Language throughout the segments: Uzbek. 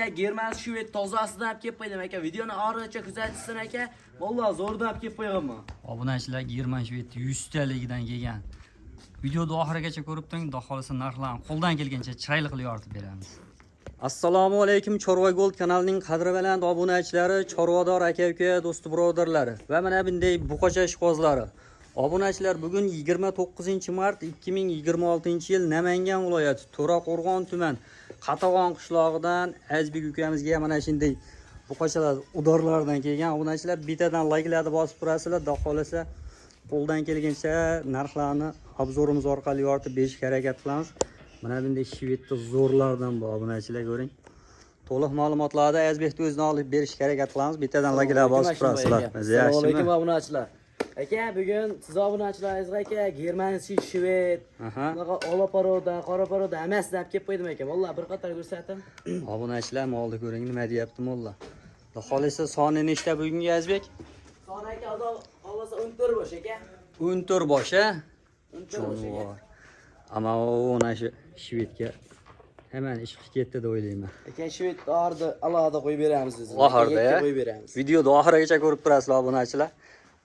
German shvet tozasidan olib kelib qo'ydim aka. Videoni orqacha kuzatishsin aka. Vallahi zo'rdan olib kelib qo'yaman. Obunachilar German shvet 100 taligidan kelgan. Videoni oxirigacha ko'rib turing, xudo xolasa narxlarni qo'ldan kelgancha chiroyli qilib yoritib beramiz. Assalomu alaykum Chorva Gold kanalining qadrbaland obunachilari, chorvador aka-uka, do'st birodarlari va mana bunday buqacha ishqozlari. Obunachilar, bugun 29-mart 2026-yil Namangan viloyati To'raqo'rg'on tuman Qatag'on qishlog'idan Azbek ukamizga mana shunday buqachalar udorlardan kelgan. Obunachilar, bitadan layklarni bosib turasizlar, xudo xolasa qo'ldan kelgancha narxlarni obzorimiz orqali yoritib berishga harakat qilamiz. Mana bunday shvetda zo'rlardan bu obunachilar, ko'ring. To'liq ma'lumotlarni Azbekda o'zini olib berishga harakat qilamiz. Bitadan layklarni bosib turasizlar. Assalomu alaykum obunachilar. Aka, bugun siz obunachilaringizga aka German shvet, olaparoda, qoraparoda hammasidan olib kelib qo'ydim aka. Vallahi bir qator ko'rsatim. Obunachilar, molni ko'ring, nima deyapti molla. Xudo xolasa soni nechta bugungi Azbek? Soni aka, xudo xolasa 14 bosh aka. 14 bosh, a? 14 bosh aka. Ammo ona shu shvetga hemen ish ketdi deb o'ylayman. Aka, shvet orda alohida qo'yib beramiz biz. Oxirida qo'yib beramiz. Videoda oxirigacha ko'rib turasizlar obunachilar.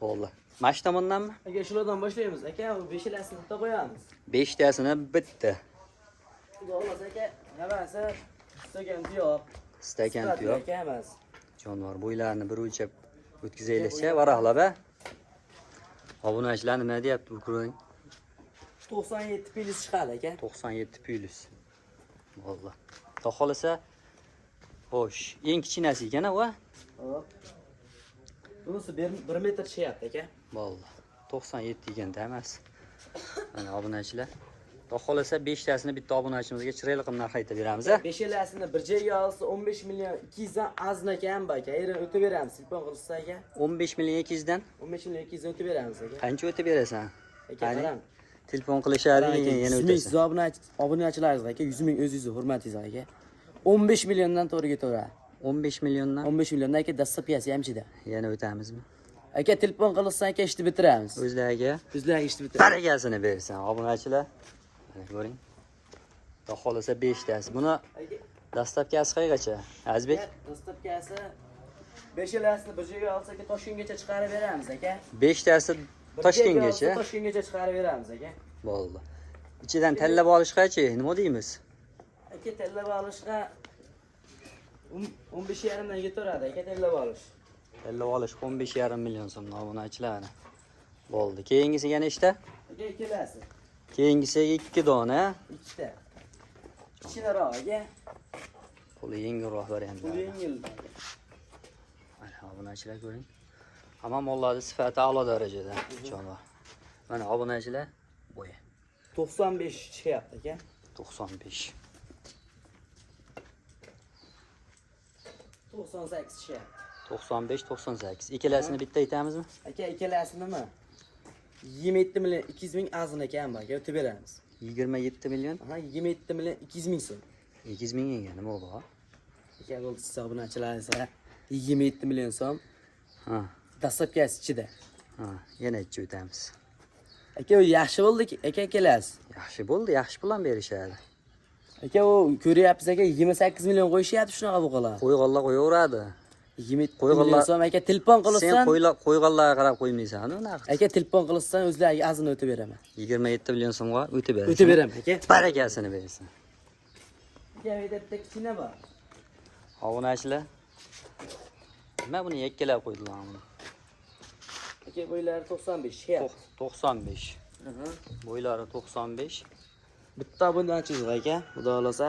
Bo'ldi. Mana shu tomondanmi? Aka, shulardan boshlaymiz. Aka, 5tasini bitta qo'yamiz. 5tasini bitta. Xudo xolasa aka, hammasi stakan tuyoq. Stakan tuyoq. Aka, hammasi. Jonivor bo'ylarini bir o'lchab o'tkazaylikcha, varaqlab a. Obunachilar nima deyapti bu ko'ring? 97 plyus chiqadi aka. 97 plyus. Bo'ldi. Xudo xolasa xo'sh, eng kichkinasi ekan a. Hop. Bunisi 1 metr chiqyapti aka. Bo'ldi. 97 deganda emas. Mana obunachilar. Xudo xolasa 5tasini bitta obunachimizga chiroyli qilib narx aytib beramiz a. 5tasini bir joyga olsa 15 million 200 dan azna ekan bu aka. Ayran o'tib beramiz. Telefon qilsa aka. 15 million 200 dan 15 million 200 o'tib beramiz aka. qancha o'tib berasan? Aka, qarang. Telefon qilishadi degan yana o'tasan. Siz obunachilaringiz aka, 100 ming o'zingiz hurmatingiz aka. 15 milliondan to'g'ri ketaveradi. 15 milliondan 15 milliondan aka dastlabkasi hamchida. yana o'tamizmi? Aka, telefon qilsa aka ishni bitiramiz. O'zlariga Bizlarga ishni bitiramiz. barakasini bersan obunachilar. Mana ko'ring. Xudo xolasa 5tasi. Buni dastlabkasi qayergacha? Azbek? Dastlabkasi 5tasini bir joyga olsa aka Toshkentgacha chiqarib beramiz aka. 5tasi Toshkentgacha. Toshkentgacha chiqarib beramiz aka. Bo'ldi. Ichidan tanlab olishgachi, nima deymiz? Aka, tanlab olishga 15,5 dan yetaveradi aka, tanlab olish. Tanlab olish 15,5 million so'm obunachilar. Bo'ldi. Keyingisiga nechta? Aka, ikkalasi. Keyingisiga 2 dona. Ikkita. Kichkinaroq aka. Qo'li yengilroq variant. Bu yengil. Mana obunachilar ko'ring. Hamma mollarning sifati a'lo darajada. Jonivor. Mana obunachilar bo'yi 95 chiqyapti aka. 95. 98 chiqyapti. 95 98. Ikkalasini bitta aytamizmi? Aka, ikkalasi nima? 27 million 200 ming azn ekan bu aka, o'tib beramiz. 27 million. Aha, 27 million 200 ming so'm. 200 ming ekan, nima bo'ldi? Aka, bu hisoblanchilar 27 million so'm. Ha. Dastlabkasi ichida. Ha, yana ichib o'tamiz. Aka, u yaxshi bo'ldi aka, ikkalasi. Yaxshi bo'ldi, yaxshi bilan berishadi. Aka, u ko'ryapsiz aka, 28 million qo'yishyapti shunaqa buqalar. Qo'yg'onlar qo'yaveradi. 27 million so'm aka, telefon qilsan. Sen qo'yg'onlarga qarab qo'ymaysan, naqd. Aka, telefon qilsan, o'zlariga azn o'tib beraman. 27 million so'mga o'tib berasan. O'tib beraman aka. Barakasini bersin. Aka, bu yerda bitta kichkina bor. Obunachilar. Nima buni yakkalab qo'ydilar buni? Aka, bo'ylari 95 chiqyapti. 95. Bo'ylari 95. Bitta obunachimiz aka, xudo xolasa.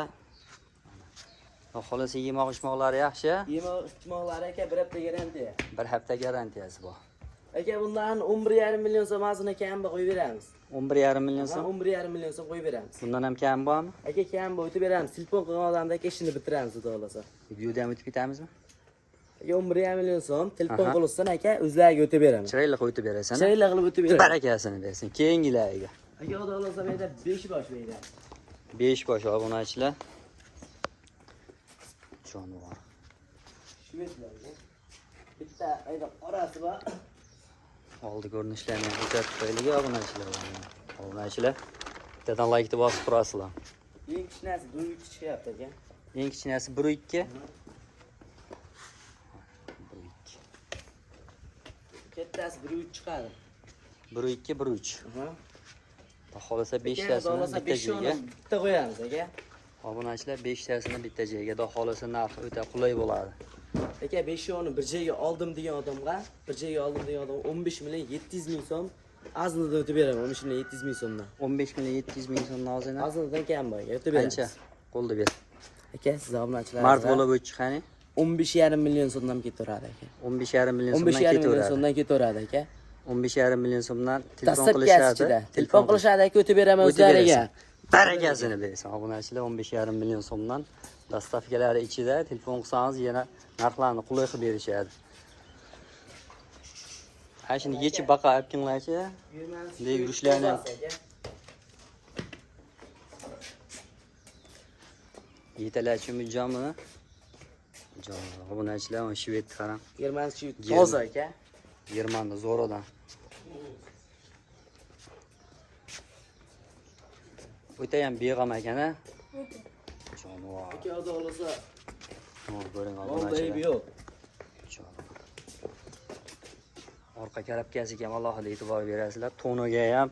Xudo xolasa yemoq-ichmoqlari yaxshi. Yemoq-ichmoqlari aka, bir hafta garantiya. Bir hafta garantiyasi bor. Aka, bundan 11,5 million so'm azini kam qo'yib beramiz. 11,5 million so'm. 11,5 million so'm qo'yib beramiz. Bundan ham kam bormi? Aka, kam o'tib beramiz. Telefon qilgan odamda aka ishini bitiramiz, xudo xolasa. Videoda ham o'tib ketamizmi? Aka, 11,5 million so'm telefon qilsan aka, o'zlariga o'tib beraman. Chiroyli qilib o'tib berasan. Chiroyli qilib o'tib beraman. Barakasini bersin. Keyingilariga. Aka, xudo xolasa bu yerda 5 bosh bu yerda. 5 bosh obunachilar. Jonivor. Shvetlarga. Bitta ayda qorasi bor. Oldi ko'rinishlarni ham ko'rsatib qo'yaylik obunachilar. Obunachilar, bittadan laykni bosib turasizlar. Eng kichkinasi 1 chiqyapti aka. Eng kichkinasi 1.2. Kattasi 1.3 chiqadi. 1.2, 1.3. Aha. Xohlasa Aka, 5tasini xohlasa bitta 5 joyga. bitta qo'yamiz aka. Obunachilar 5tasini bitta joyga, xudo xohlasa narxi o'ta qulay bo'ladi. Aka 5 yoni bir joyga oldim degan odamga, 15 million 700 ming so'm arzondan o'tib beraman. 15 million 700 ming so'mdan. 15 million 700 ming so'mdan ozgina. Arzondan kam bor, o'tib beramiz. Qancha? Qo'lda ber. Aka, siz obunachilar. Mart bo'lib o'tchiqani? 15,5 million so'mdan ketaveradi aka. 15,5 million so'mdan 15,5 million ketaveradi. so'mdan ketaveradi aka. 15,5 million so'mdan telefon Dastlabki qilishadi. ichida. Telefon qilishadi aka, o'tib beraman O'tib o'zlariga. berasiz. Barakasini bersin. Obunachilar 15,5 million so'mdan dastavkalari ichida telefon qilsangiz yana narxlarni qulay qilib berishadi. Ha shuni yechib baqa olib kelinglarchi. Bunday yurishlarni ham yetalachi mujami. Jon, obunachilar mana shved qarang. Germanskiy toza aka. Germanda zo'rodan. O'ta ham beg'am ekan-a. Jonivor. Aka, xudo xolasa. Mana ko'ring Oldi obunachilar. yo'q. Orqa karabkasiga ham alohida e'tibor berasizlar. Toniga ham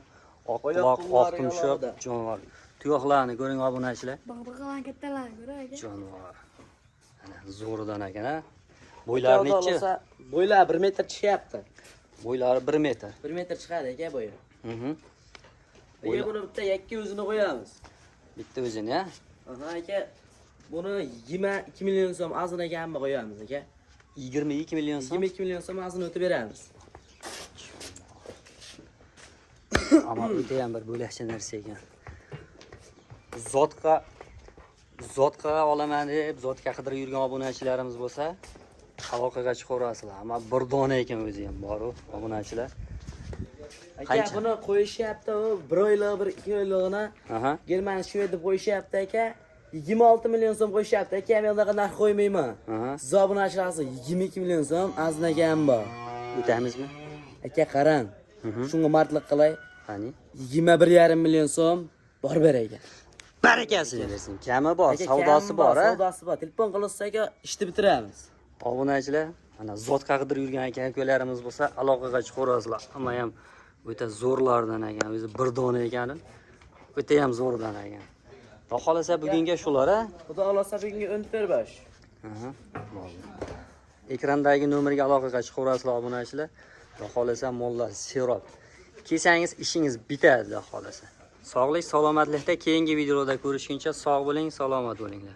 oq Oyoq quloq, oq qo'llari tumshuq, alohida. jonivor. Tuyoqlarni ko'ring obunachilar. Baqbaqalan kattalarni ko'ra aka. Jonivor. Ana zo'ridan ekan-a. Bo'ylari nechi? Bo'ylari 1 metr chiqyapti. Bo'ylari 1 metr. 1 metr chiqadi aka bo'yi. Mhm. Aka, buni bitta yakka o'zini qo'yamiz. Bitta o'zini, a? Aha aka, buni 22 million so'm arzinaga ham qo'yamiz aka. 22 million so'm. 22 million so'm arzini o'tib beramiz. Ammo o'ta ham bir bo'lakcha narsa ekan. Zotqa olaman deb, zotqa qidirib yurgan obunachilarimiz bo'lsa, aloqaga chiqaverasizlar. Ammo bir dona ekan o'zi ham bor-ku, obunachilar. Aka, Qancha? buni qo'yishyapti, 1 oylik, 1 2 oyligini Aha. German shved deb qo'yishyapti aka. 26 million so'm qo'yishyapti aka, men unaqa narx qo'ymayman. Aha. Siz obunachilarsiz 22 million so'm arzinaga ham bor. O'tamizmi? Aka, qarang. Shunga martlik qilay. Qani? 21,5 million so'm bor ber aka. Barakasini bersin. Kami bor, Aka, savdosi kam bor, a? Savdosi bor. Telefon qilsa aka, ishni bitiramiz. Obunachilar, mana zotqa qidirib yurgan aka-ukalarimiz bo'lsa, aloqaga chiqaverasizlar. Hamma ham o'ta zo'rlardan ekan, o'zi bir dona ekani. O'ta ham zo'rdan ekan. Xudo xolasa bugunga shular, a? Xudo xolasa bugunga 14 Aha. Ekrandagi nomerga aloqaga chiqaverasizlar obunachilar. Xudo xolasa mollar serob. Kelsangiz ishingiz bitadi, xudo xolasa. Sog'lik, salomatlikda keyingi videoda ko'rishguncha sog' bo'ling, salomat bo'linglar.